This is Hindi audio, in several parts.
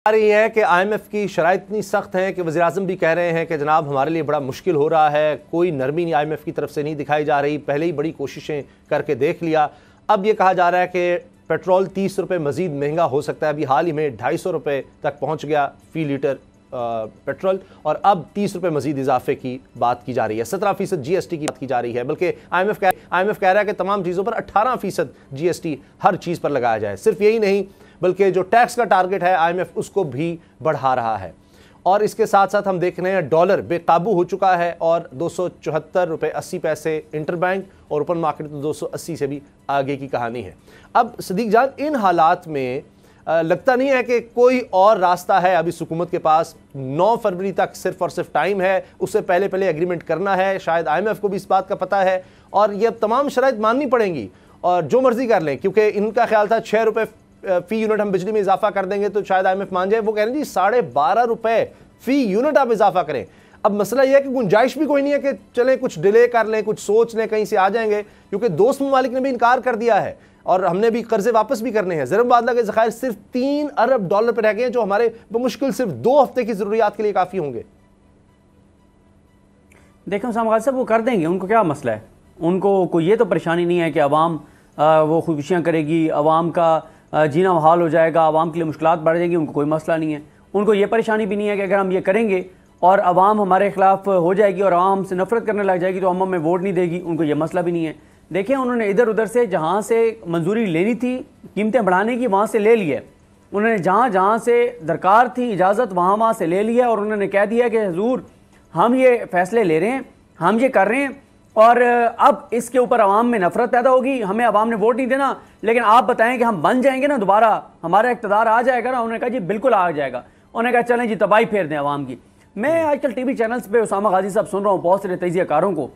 आ रही है कि IMF की शराइत इतनी सख्त हैं कि वज़ीर-ए-आज़म भी कह रहे हैं कि जनाब हमारे लिए बड़ा मुश्किल हो रहा है, कोई नरमी नहीं IMF की तरफ से नहीं दिखाई जा रही। पहले ही बड़ी कोशिशें करके देख लिया। अब ये कहा जा रहा है कि पेट्रोल 30 रुपये मज़ीद महंगा हो सकता है। अभी हाल ही में 250 रुपये तक पहुँच गया फ़ी लीटर पेट्रोल, और अब 30 रुपये मज़ीद इजाफे की बात की जा रही है। 17% GST की बात की जा रही है, बल्कि IMF कह रहा है कि तमाम चीज़ों पर 18% GST हर चीज़ पर लगाया जाए। सिर्फ यही नहीं बल्कि जो टैक्स का टारगेट है IMF उसको भी बढ़ा रहा है। और इसके साथ साथ हम देख रहे हैं डॉलर बेकाबू हो चुका है और 274 रुपये 80 पैसे इंटरबैंक और ओपन मार्केट तो 280 से भी आगे की कहानी है। अब सदीक जान, इन हालात में लगता नहीं है कि कोई और रास्ता है अभी हुकूमत के पास। 9 फरवरी तक सिर्फ और सिर्फ टाइम है, उससे पहले एग्रीमेंट करना है। शायद IMF को भी इस बात का पता है और ये तमाम शराइत माननी पड़ेंगी और जो मर्जी कर लें, क्योंकि इनका ख्याल था 6 रुपये फी यूनिट हम बिजली में इजाफा कर देंगे तो शायद IMF मान जाए। वो कह रहे हैं जी 12.5 रुपये फी यूनिट आप इजाफा करें। अब मसला यह है कि गुंजाइश भी कोई नहीं है कि चलें कुछ डिले कर लें, कुछ सोच लें, कहीं से आ जाएंगे, क्योंकि दोस्त ममालिक ने भी इनकार कर दिया है और हमने भी कर्जे वापस भी करने हैं। ज़र मुबादला के ज़खायर सिर्फ 3 अरब डॉलर पर रह गए हैं, जो हमारे बमुश्किल सिर्फ 2 हफ्ते की ज़रूरियात के लिए काफ़ी होंगे। देखो साहब वो कर देंगे, उनको क्या मसला है। उनको कोई ये तो परेशानी नहीं है कि अवाम वो खुशियाँ करेगी, अवाम का जीना हाल हो जाएगा, आवाम के लिए मुश्किलात बढ़ जाएंगी, उनको कोई मसला नहीं है। उनको ये परेशानी भी नहीं है कि अगर हम ये करेंगे और अवाम हमारे खिलाफ हो जाएगी और अवाम हमसे नफरत करने लग जाएगी तो अवाम में वोट नहीं देगी, उनको ये मसला भी नहीं है। देखें, उन्होंने इधर उधर से जहाँ से मंजूरी लेनी थी कीमतें बढ़ाने की, वहाँ से ले ली है। उन्होंने जहाँ से दरकार थी इजाज़त वहाँ से ले लिया और उन्होंने कह दिया कि हुजूर हम ये फ़ैसले ले रहे हैं, हम ये कर रहे हैं और अब इसके ऊपर अवाम में नफरत पैदा होगी, हमें अवाम ने वोट नहीं देना, लेकिन आप बताएं कि हम बन जाएंगे ना, दोबारा हमारा इक़्तिदार आ जाएगा ना। उन्होंने कहा जी बिल्कुल आ जाएगा। उन्होंने कहा चलें जी तबाही फेर दें अवाम की। मैं आजकल TV चैनल्स पे उसामा गाजी साहब सुन रहा हूँ, बहुत सारे तजियाकारों को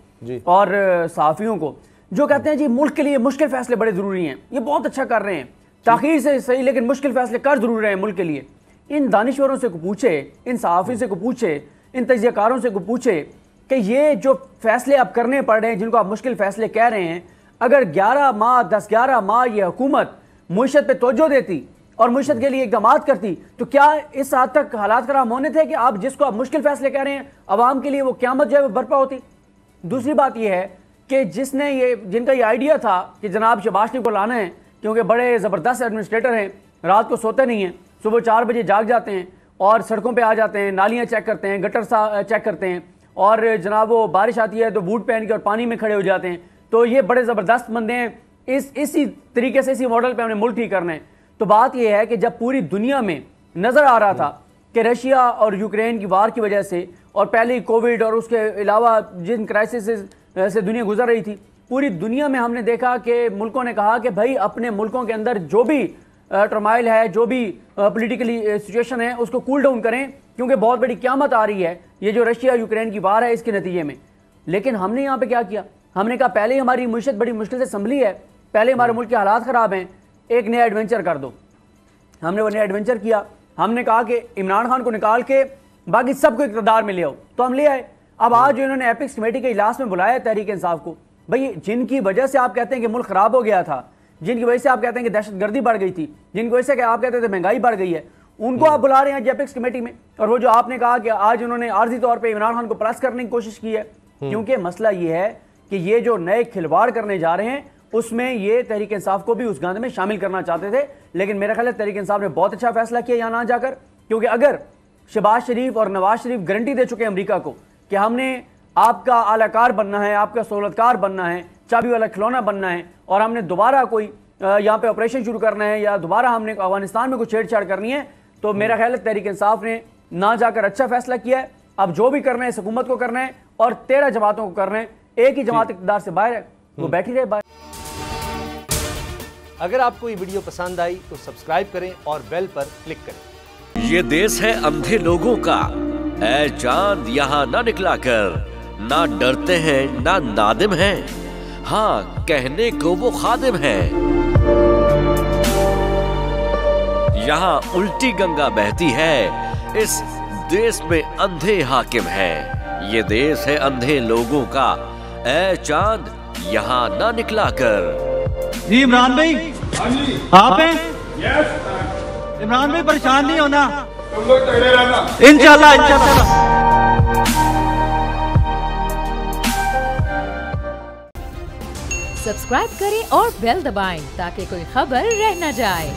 और सहाफ़ियों को जो कहते हैं जी मुल्क के लिए मुश्किल फैसले बड़े ज़रूरी हैं, ये बहुत अच्छा कर रहे हैं, ताख़ीर से सही लेकिन मुश्किल फैसले कर ज़रूर रहे हैं मुल्क के लिए। इन दानिश्वरों से को पूछे, इन सहाफ़ी से को पूछे, इन तजियाकारों से को पूछे कि ये जो फैसले आप करने पड़ रहे हैं, जिनको आप मुश्किल फैसले कह रहे हैं, अगर 10-11 माह ये हुकूमत मुईशत पे तवज्जो देती और मुईशत के लिए इक़दाम करती तो क्या इस हद तक हालात खराब होने थे कि आप जिसको आप मुश्किल फैसले कह रहे हैं अवाम के लिए वो क़यामत जो है वो बर्पा होती। दूसरी बात यह है कि जिनका ये आइडिया था कि जनाब शहबाज शरीफ को लाना है, क्योंकि बड़े ज़बरदस्त एडमिनिस्ट्रेटर हैं, रात को सोते नहीं हैं, सुबह 4 बजे जाग जाते हैं और सड़कों पर आ जाते हैं, नालियाँ चेक करते हैं, गटर चेक करते हैं और जनाब वो बारिश आती है तो बूट पहन के और पानी में खड़े हो जाते हैं। तो ये बड़े ज़बरदस्त बंदे हैं। इसी तरीके से इसी मॉडल पे हमने मुल्क ठीक करना है। तो बात ये है कि जब पूरी दुनिया में नज़र आ रहा था कि रशिया और यूक्रेन की वार की वजह से और पहले कोविड और उसके अलावा जिन क्राइसिस से दुनिया गुजर रही थी, पूरी दुनिया में हमने देखा कि मुल्कों ने कहा कि भाई अपने मुल्कों के अंदर जो भी टर्माइल है, जो भी पॉलिटिकली सिचुएशन है, उसको कूल डाउन करें, क्योंकि बहुत बड़ी क़यामत आ रही है ये जो रशिया यूक्रेन की वार है इसके नतीजे में। लेकिन हमने यहाँ पे क्या किया, हमने कहा पहले ही हमारी मुईशत बड़ी मुश्किल से संभली है, पहले हमारे मुल्क के हालात ख़राब हैं, एक नया एडवेंचर कर दो। हमने वो नया एडवेंचर किया। हमने कहा कि इमरान खान को निकाल के बाकी सबको इक़्तिदार में ले आओ, तो हम ले आए। अब आज इन्होंने एपिक्स कमेटी के इजलास में बुलाया तहरीक इंसाफ को, भाई जिनकी वजह से आप कहते हैं कि मुल्क ख़राब हो गया था, जिनकी वजह से आप कहते हैं कि दहशतगर्दी बढ़ गई थी, जिनकी वजह से आप कहते थे महंगाई बढ़ गई है, उनको आप बुला रहे हैं एपिक्स कमेटी में। और वो जो आपने कहा कि आज उन्होंने आर्जी तौर पे इमरान खान को प्लस करने की कोशिश की है, क्योंकि मसला ये है कि ये जो नए खिलवाड़ करने जा रहे हैं उसमें ये तहरीक इंसाफ को भी उस गांध में शामिल करना चाहते थे। लेकिन मेरा ख्याल है तहरीक इंसाफ ने बहुत अच्छा फैसला किया यहाँ ना जाकर, क्योंकि अगर शहबाज शरीफ और नवाज शरीफ गारंटी दे चुके हैं अमरीका को कि हमने आपका आलाकार बनना है, आपका सहूलतकार बनना है, चाबी वाला खिलौना बनना है और हमने दोबारा कोई यहाँ पे ऑपरेशन शुरू करना है या दोबारा हमने अफगानिस्तान में कुछ छेड़छाड़ करनी है, तो मेरा ख्याल है तहरीक इंसाफ ने ना जाकर अच्छा फैसला किया है। अब जो भी करना है इस हुकूमत को करना है और 13 जमातों को करना है। एक ही जमात इक़्तिदार से बाहर है, वो बैठी रहे बाहर। अगर आपको ये वीडियो पसंद आई तो सब्सक्राइब करें और बेल पर क्लिक करें। ये देश है अंधे लोगों का, ऐ चांद यहाँ ना निकला कर, ना डरते हैं ना नादिम हैं, हाँ कहने को वो खादिम हैं। यहाँ उल्टी गंगा बहती है, इस देश में अंधे हाकिम हैं। ये देश है अंधे लोगों का, ऐ चांद यहाँ ना निकला कर। जी इमरान भाई, आप हैं? इमरान भाई परेशान नहीं होना, तुम लोग तगड़े रहना। इंशाल्लाह इंशाल्लाह। सब्सक्राइब करें और बेल दबाएं ताकि कोई खबर रह न जाए।